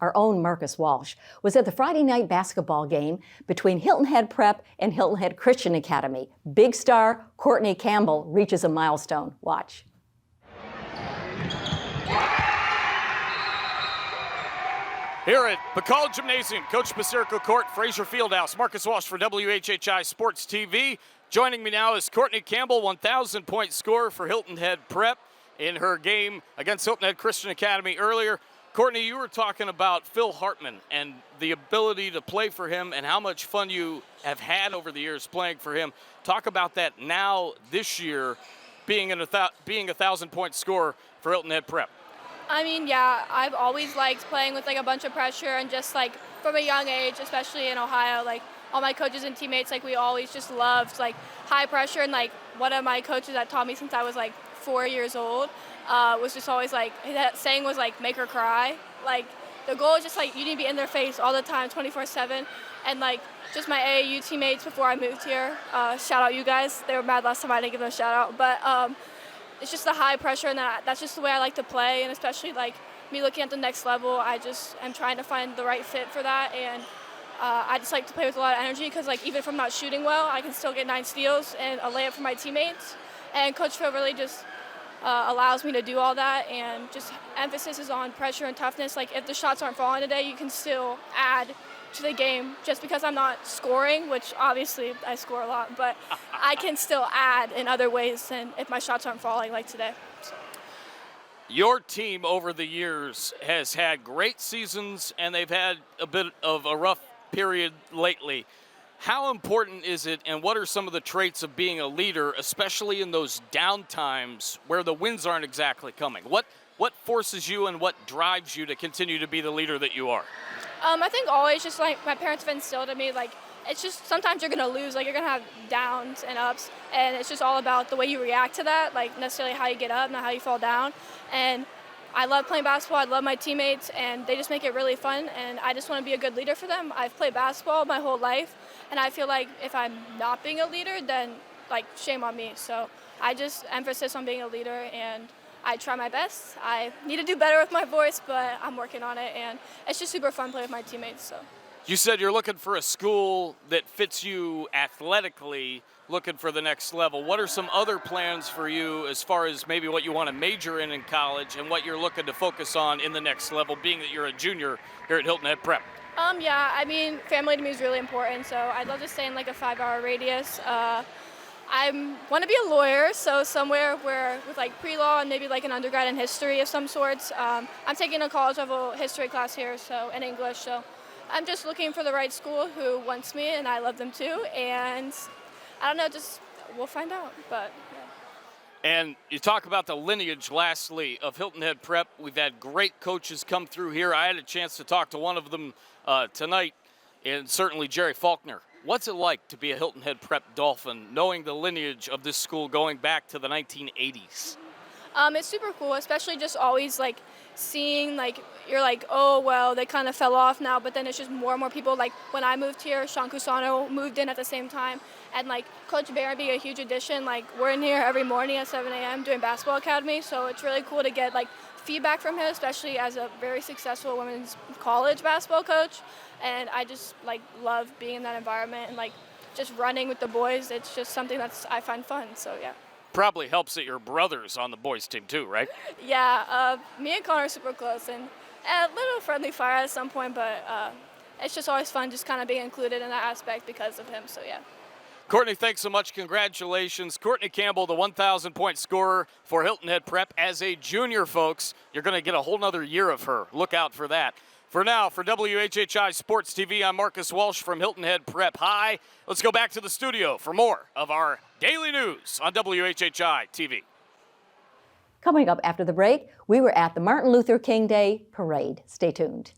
our own Marcus Walsh, was at the Friday night basketball game between Hilton Head Prep and Hilton Head Christian Academy. Big star Courtney Campbell reaches a milestone. Watch. Here at McCall Gymnasium, Coach Basirico Court, Fraser Fieldhouse, Marcus Walsh for WHHI Sports TV. Joining me now is Courtney Campbell, 1,000-point scorer for Hilton Head Prep in her game against Hilton Head Christian Academy earlier. Courtney, you were talking about Phil Hartman and the ability to play for him and how much fun you have had over the years playing for him. Talk about that now this year, being a 1,000-point scorer for Hilton Head Prep. I mean, yeah, I've always liked playing with like a bunch of pressure, and just like from a young age, especially in Ohio, like all my coaches and teammates, like we always just loved like high pressure. And like one of my coaches that taught me since I was like 4 years old was just always like, that saying was like, make her cry. Like the goal is just like you need to be in their face all the time, 24/7. And like just my AAU teammates before I moved here, shout out you guys. They were mad last time I didn't give them a shout out, but it's just the high pressure, and that's just the way I like to play. And especially like me looking at the next level, I just am trying to find the right fit for that. And I just like to play with a lot of energy, because like even if I'm not shooting well, I can still get 9 steals and a layup for my teammates. And Coach Phil really just allows me to do all that, and just emphasis is on pressure and toughness. Like if the shots aren't falling today, you can still add to the game. Just because I'm not scoring, which obviously I score a lot, but I can still add in other ways than if my shots aren't falling like today. So. Your team over the years has had great seasons, and they've had a bit of a rough period lately. How important is it, and what are some of the traits of being a leader, especially in those down times where the wins aren't exactly coming? What forces you and what drives you to continue to be the leader that you are? I think always just like my parents have instilled in me, like it's just sometimes you're gonna lose, like you're gonna have downs and ups, and it's just all about the way you react to that, like necessarily how you get up, not how you fall down. And I love playing basketball, I love my teammates, and they just make it really fun, and I just want to be a good leader for them. I've played basketball my whole life, and I feel like if I'm not being a leader, then like shame on me. So I just emphasis on being a leader, and I try my best. I need to do better with my voice, but I'm working on it, and it's just super fun playing with my teammates. So. You said you're looking for a school that fits you athletically, looking for the next level. What are some other plans for you as far as maybe what you want to major in college and what you're looking to focus on in the next level, being that you're a junior here at Hilton Head Prep? Yeah, I mean, family to me is really important, so I'd love to stay in like a 5-hour radius. I want to be a lawyer, so somewhere where with like pre-law and maybe like an undergrad in history of some sorts. I'm taking a college level history class here, so in English. So I'm just looking for the right school who wants me, and I love them too. And I don't know, just we'll find out. But yeah. And you talk about the lineage, lastly, of Hilton Head Prep. We've had great coaches come through here. I had a chance to talk to one of them tonight, and certainly Jerry Faulkner. What's it like to be a Hilton Head Prep Dolphin, knowing the lineage of this school going back to the 1980s? It's super cool, especially just always like seeing like you're like, oh well, they kind of fell off now, but then it's just more and more people. Like when I moved here, Sean Cusano moved in at the same time, and like Coach Barron being a huge addition. Like we're in here every morning at 7 a.m. doing basketball academy, so it's really cool to get like feedback from him, especially as a very successful women's college basketball coach. And I just like love being in that environment and like just running with the boys. It's just something I find fun. So yeah. Probably helps that your brother's on the boys team too, right? Yeah, me and Connor are super close, and a little friendly fire at some point, but it's just always fun just kind of being included in that aspect because of him. So yeah. Courtney, thanks so much. Congratulations. Courtney Campbell, the 1,000-point scorer for Hilton Head Prep. As a junior, folks, you're going to get a whole nother year of her. Look out for that. For now, for WHHI Sports TV, I'm Marcus Walsh from Hilton Head Prep High. Let's go back to the studio for more of our daily news on WHHI-TV. Coming up after the break, we were at the Martin Luther King Day Parade. Stay tuned.